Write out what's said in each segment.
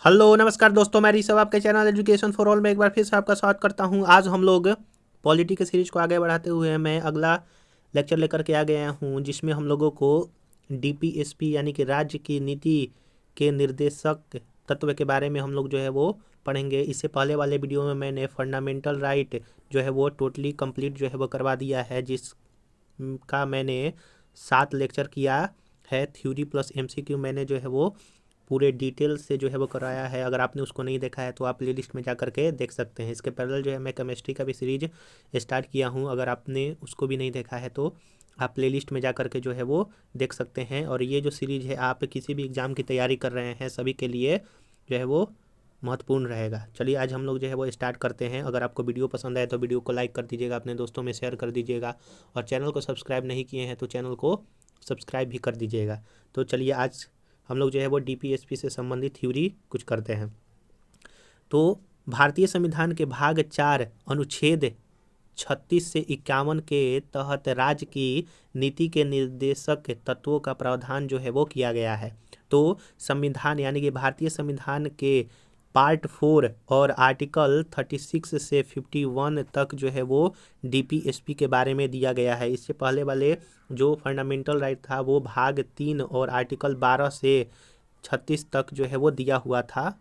Hello नमस्कार दोस्तों, मैं ऋषभ आपके चैनल एजुकेशन फॉर ऑल में एक बार फिर से आपका स्वागत करता हूं। आज हम लोग पॉलिटी के सीरीज को आगे बढ़ाते हुए मैं अगला लेक्चर लेकर के आ गया हूं, जिसमें हम लोगों को डीपीएसपी यानी कि राज्य की नीति के निर्देशक तत्व के बारे में हम लोग जो है वो पढ़ेंगे। इससे पहले वाले वीडियो में मैंने फंडामेंटल राइट जो है वो टोटली कंप्लीट जो है वो करवा दिया है, जिसका मैंने 7 लेक्चर किया है। थ्योरी प्लस एमसीक्यू मैंने जो है वो पूरे डिटेल से जो है वो कराया है। अगर आपने उसको नहीं देखा है तो आप प्लेलिस्ट में जा करके देख सकते हैं। इसके पैरेलल जो है मैं केमिस्ट्री का भी सीरीज स्टार्ट किया हूँ। अगर आपने उसको भी नहीं देखा है तो आप प्लेलिस्ट में जा करके जो है वो देख सकते हैं। और ये जो सीरीज है, आप किसी भी एग्ज़ाम की तैयारी कर रहे हैं सभी के लिए जो है वो महत्वपूर्ण रहेगा। चलिए आज हम लोग जो है वो स्टार्ट करते हैं। अगर आपको वीडियो पसंद आए तो वीडियो को लाइक कर दीजिएगा, अपने दोस्तों में शेयर कर दीजिएगा, और चैनल को सब्सक्राइब नहीं किए हैं तो चैनल को सब्सक्राइब भी कर दीजिएगा। तो चलिए आज हम लोग जो है वो डीपीएसपी से संबंधित थ्योरी कुछ करते हैं। तो भारतीय संविधान के भाग 4 अनुच्छेद 36 से 51 के तहत राज्य की नीति के निर्देशक तत्वों का प्रावधान जो है वो किया गया है। तो संविधान यानी कि भारतीय संविधान के पार्ट 4 और आर्टिकल 36 से 51 तक जो है वो डीपीएसपी के बारे में दिया गया है। इससे पहले वाले जो फंडामेंटल राइट था वो भाग 3 और आर्टिकल 12 से 36 तक जो है वो दिया हुआ था।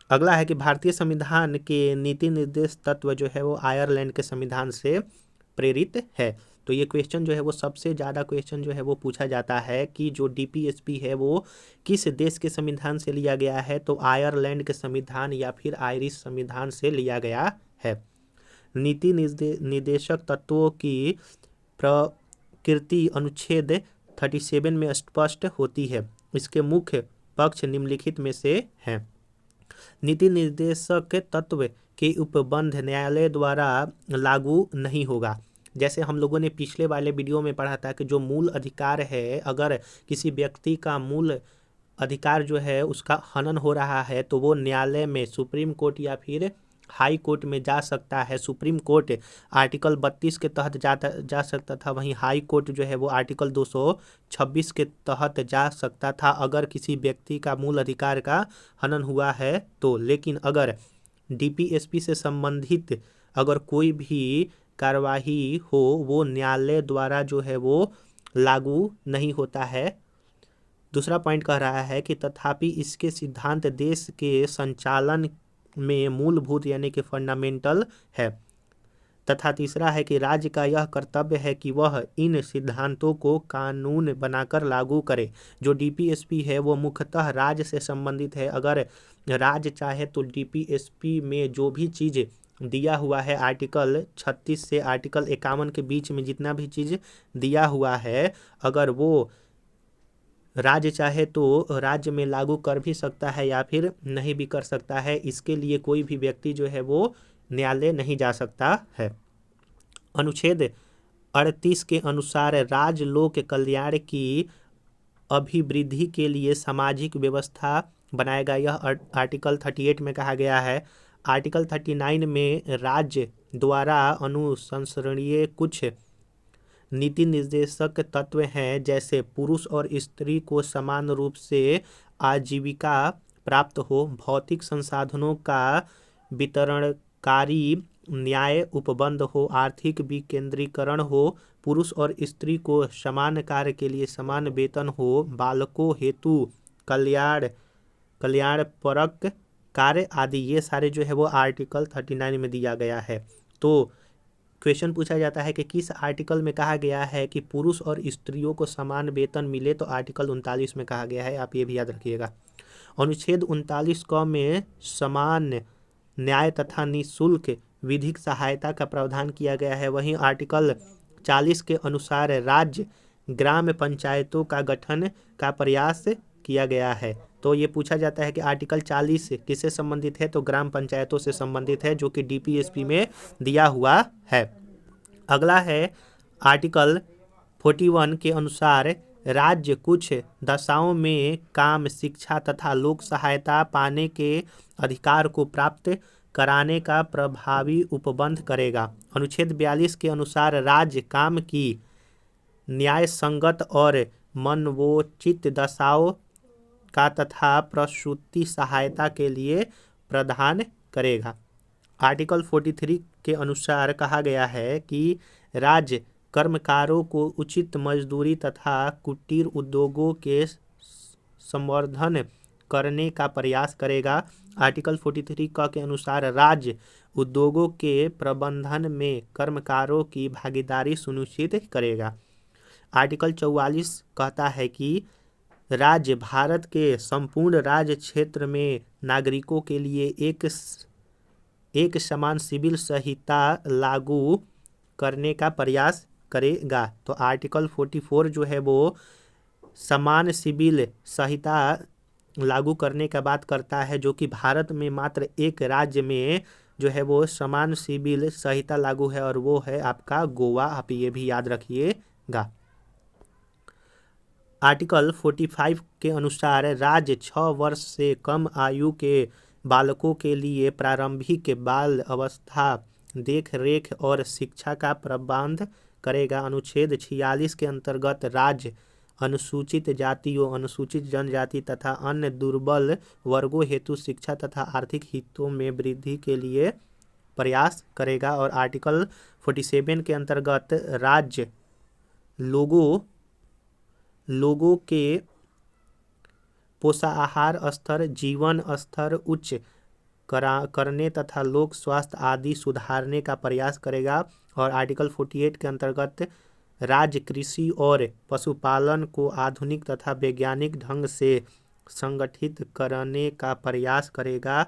अगला है कि भारतीय संविधान के नीति निर्देश तत्व जो है वो आयरलैंड के संविधान से प्रेरित है। तो ये क्वेश्चन जो है वो सबसे ज़्यादा क्वेश्चन जो है वो पूछा जाता है कि जो डीपीएसपी है वो किस देश के संविधान से लिया गया है। तो आयरलैंड के संविधान या फिर आयरिश संविधान से लिया गया है। नीति निर्देशक तत्वों की प्रकृति अनुच्छेद 37 में स्पष्ट होती है। इसके मुख्य पक्ष निम्नलिखित में से हैं। नीति निर्देशक तत्व के उपबंध न्यायालय द्वारा लागू नहीं होगा। जैसे हम लोगों ने पिछले वाले वीडियो में पढ़ा था कि जो मूल अधिकार है, अगर किसी व्यक्ति का मूल अधिकार जो है उसका हनन हो रहा है तो वो न्यायालय में, सुप्रीम कोर्ट या फिर हाई कोर्ट में जा सकता है। सुप्रीम कोर्ट आर्टिकल 32 के तहत जा सकता था, वहीं हाई कोर्ट जो है वो आर्टिकल 226 के तहत जा सकता था अगर किसी व्यक्ति का मूल अधिकार का हनन हुआ है तो। लेकिन अगर डीपीएसपी से संबंधित अगर कोई भी कार्यवाही हो वो न्यायालय द्वारा जो है वो लागू नहीं होता है। दूसरा पॉइंट कह रहा है कि तथापि इसके सिद्धांत देश के संचालन में मूलभूत यानी कि फंडामेंटल है। तथा तीसरा है कि राज्य का यह कर्तव्य है कि वह इन सिद्धांतों को कानून बनाकर लागू करे। जो डीपीएसपी है वो मुख्यतः राज्य से संबंधित है। अगर राज्य चाहे तो डीपीएसपी में जो भी चीज़ दिया हुआ है आर्टिकल 36 से आर्टिकल 51 के बीच में जितना भी चीज़ दिया हुआ है, अगर वो राज्य चाहे तो राज्य में लागू कर भी सकता है या फिर नहीं भी कर सकता है। इसके लिए कोई भी व्यक्ति जो है वो न्यायालय नहीं जा सकता है। अनुच्छेद 38 के अनुसार राज्य लोक कल्याण की अभिवृद्धि के लिए सामाजिक व्यवस्था बनाएगा। यह आर्टिकल 38 में कहा गया है। आर्टिकल 39 में राज्य द्वारा अनुसंसरणीय कुछ नीति निर्देशक तत्व हैं, जैसे पुरुष और स्त्री को समान रूप से आजीविका प्राप्त हो, भौतिक संसाधनों का वितरणकारी न्याय उपबंध हो, आर्थिक विकेंद्रीकरण हो, पुरुष और स्त्री को समान कार्य के लिए समान वेतन हो, बालकों हेतु कल्याणपरक कार्य आदि। ये सारे जो है वो आर्टिकल 39 में दिया गया है। तो क्वेश्चन पूछा जाता है कि किस आर्टिकल में कहा गया है कि पुरुष और स्त्रियों को समान वेतन मिले। तो आर्टिकल 39 में कहा गया है, आप ये भी याद रखिएगा। अनुच्छेद 39 क में समान न्याय तथा निःशुल्क विधिक सहायता का प्रावधान किया गया है। वहीं आर्टिकल 40 के अनुसार राज्य ग्राम पंचायतों का गठन का प्रयास किया गया है। तो ये पूछा जाता है कि आर्टिकल 40 किससे संबंधित है। तो ग्राम पंचायतों से संबंधित है, जो कि डीपीएसपी में दिया हुआ है। अगला है आर्टिकल 41 के अनुसार राज्य कुछ दशाओं में काम, शिक्षा तथा लोक सहायता पाने के अधिकार को प्राप्त कराने का प्रभावी उपबंध करेगा। अनुच्छेद 42 के अनुसार राज्य काम की न्याय संगत और मनवोचित दशाओं का तथा प्रसूति सहायता के लिए प्रदान करेगा। आर्टिकल 43 के अनुसार कहा गया है कि राज्य कर्मकारों को उचित मजदूरी तथा कुटीर उद्योगों के संवर्धन करने का प्रयास करेगा। आर्टिकल 43 क के अनुसार राज्य उद्योगों के प्रबंधन में कर्मकारों की भागीदारी सुनिश्चित करेगा। आर्टिकल 44 कहता है कि राज्य भारत के संपूर्ण राज्य क्षेत्र में नागरिकों के लिए एक समान सिविल संहिता लागू करने का प्रयास करेगा। तो आर्टिकल 44 जो है वो समान सिविल संहिता लागू करने का बात करता है, जो कि भारत में मात्र एक राज्य में जो है वो समान सिविल संहिता लागू है और वो है आपका गोवा। आप ये भी याद रखिएगा। आर्टिकल 45 के अनुसार राज्य 6 वर्ष से कम आयु के बालकों के लिए प्रारंभिक बाल अवस्था देख रेख और शिक्षा का प्रबंध करेगा। अनुच्छेद 46 के अंतर्गत राज्य अनुसूचित जातियों, अनुसूचित जनजाति तथा अन्य दुर्बल वर्गों हेतु शिक्षा तथा आर्थिक हितों में वृद्धि के लिए प्रयास करेगा। और आर्टिकल 47 के अंतर्गत राज्य लोगों के पोषाहार स्तर, जीवन स्तर उच्च करने तथा लोक स्वास्थ्य आदि सुधारने का प्रयास करेगा। और आर्टिकल 48 के अंतर्गत राज्य कृषि और पशुपालन को आधुनिक तथा वैज्ञानिक ढंग से संगठित करने का प्रयास करेगा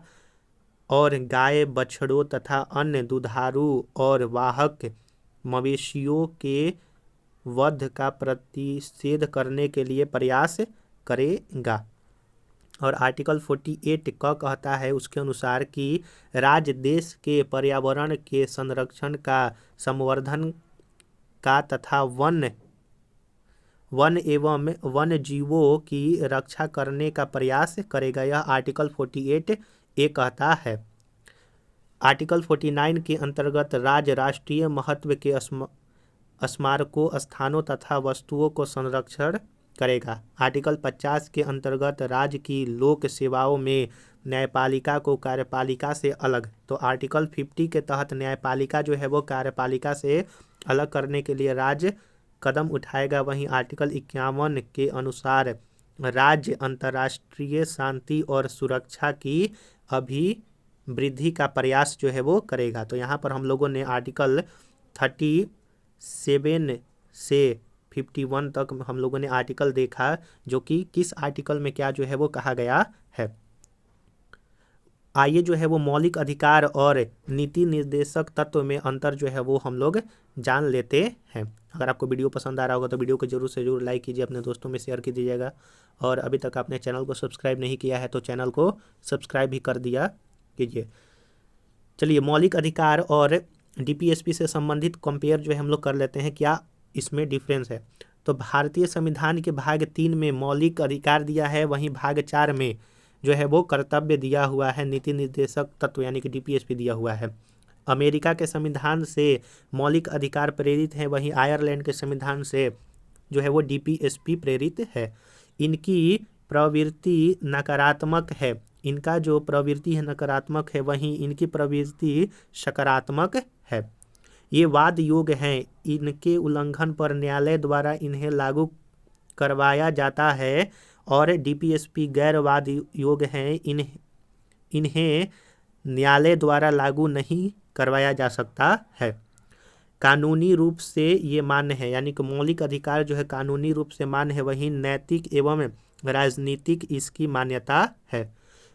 और गाय, बछड़ों तथा अन्य दुधारू और वाहक मवेशियों के वध का प्रतिषेध करने के लिए प्रयास करेगा। और आर्टिकल 48 का कहता है उसके अनुसार कि राज्य देश के पर्यावरण के संरक्षण का, संवर्धन का तथा वन एवं वन जीवों की रक्षा करने का प्रयास करेगा। यह आर्टिकल 48 ए कहता है। आर्टिकल 49 के अंतर्गत राज्य राष्ट्रीय महत्व के स्मारकों, स्थानों तथा वस्तुओं को संरक्षण करेगा। आर्टिकल 50 के अंतर्गत राज्य की लोक सेवाओं में न्यायपालिका को कार्यपालिका से अलग, तो आर्टिकल 50 के तहत न्यायपालिका जो है वो कार्यपालिका से अलग करने के लिए राज्य कदम उठाएगा। वहीं आर्टिकल 51 के अनुसार राज्य अंतर्राष्ट्रीय शांति और सुरक्षा की अभिवृद्धि का प्रयास जो है वो करेगा। तो यहाँ पर हम लोगों ने आर्टिकल 37 से 51 तक हम लोगों ने आर्टिकल देखा, जो कि किस आर्टिकल में क्या जो है वो कहा गया है। आइए जो है वो मौलिक अधिकार और नीति निर्देशक तत्व में अंतर जो है वो हम लोग जान लेते हैं। अगर आपको वीडियो पसंद आ रहा होगा तो वीडियो को जरूर से जरूर लाइक कीजिए, अपने दोस्तों में शेयर कीजिएगा। और अभी तक आपने चैनल को सब्सक्राइब नहीं किया है तो चैनल को सब्सक्राइब भी कर दिया कीजिए। चलिए मौलिक अधिकार और डीपीएसपी से संबंधित कंपेयर जो है हम लोग कर लेते हैं, क्या इसमें डिफरेंस है। तो भारतीय संविधान के भाग 3 में मौलिक अधिकार दिया है, वहीं भाग 4 में जो है वो कर्तव्य दिया हुआ है, नीति निर्देशक तत्व यानी कि डीपीएसपी दिया हुआ है। अमेरिका के संविधान से मौलिक अधिकार प्रेरित है, वहीं आयरलैंड के संविधान से जो है वो डीपीएसपी प्रेरित है। इनकी प्रवृत्ति नकारात्मक है, इनका जो प्रवृत्ति है नकारात्मक है, वहीं इनकी प्रवृत्ति सकारात्मक है। ये वाद योग्य हैं, इनके उल्लंघन पर न्यायालय द्वारा इन्हें लागू करवाया जाता है। और डीपीएसपी गैर वाद योग्य हैं, इन्हें न्यायालय द्वारा लागू नहीं करवाया जा सकता है। कानूनी रूप से ये मान्य है, यानी कि मौलिक अधिकार जो है कानूनी रूप से मान्य है, वहीं नैतिक एवं राजनीतिक इसकी मान्यता है।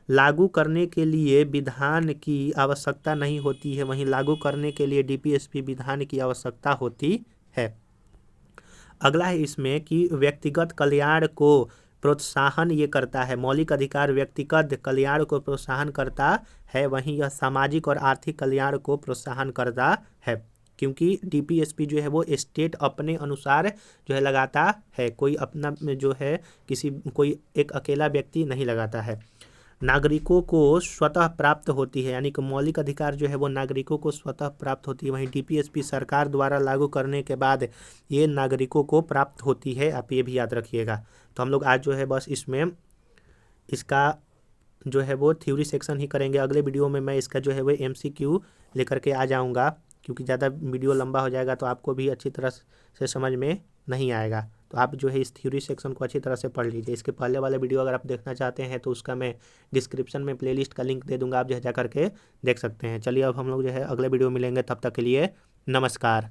लागू करने के लिए विधान की आवश्यकता नहीं होती है, वहीं लागू करने के लिए डीपीएसपी विधान की आवश्यकता होती है। अगला है इसमें कि व्यक्तिगत कल्याण को प्रोत्साहन ये करता है। मौलिक अधिकार व्यक्तिगत कल्याण को प्रोत्साहन करता है, वहीं यह सामाजिक और आर्थिक कल्याण को प्रोत्साहन करता है, क्योंकि डीपीएसपी जो है वो स्टेट अपने अनुसार जो है लगाता है, कोई अपना जो है कोई एक अकेला व्यक्ति नहीं लगाता है। नागरिकों को स्वतः प्राप्त होती है, यानी कि मौलिक अधिकार जो है वो नागरिकों को स्वतः प्राप्त होती है, वहीं डीपीएसपी सरकार द्वारा लागू करने के बाद ये नागरिकों को प्राप्त होती है। आप ये भी याद रखिएगा। तो हम लोग आज जो है बस इसमें इसका जो है वो थ्योरी सेक्शन ही करेंगे। अगले वीडियो में मैं इसका जो है वो MCQ लेकर के आ जाऊंगा, क्योंकि ज़्यादा वीडियो लंबा हो जाएगा तो आपको भी अच्छी तरह से समझ में नहीं आएगा। तो आप जो है इस थ्योरी सेक्शन को अच्छी तरह से पढ़ लीजिए। इसके पहले वाले वीडियो अगर आप देखना चाहते हैं तो उसका मैं डिस्क्रिप्शन में प्लेलिस्ट का लिंक दे दूंगा, आप जो है जा करके देख सकते हैं। चलिए अब हम लोग जो है अगले वीडियो मिलेंगे, तब तक के लिए नमस्कार।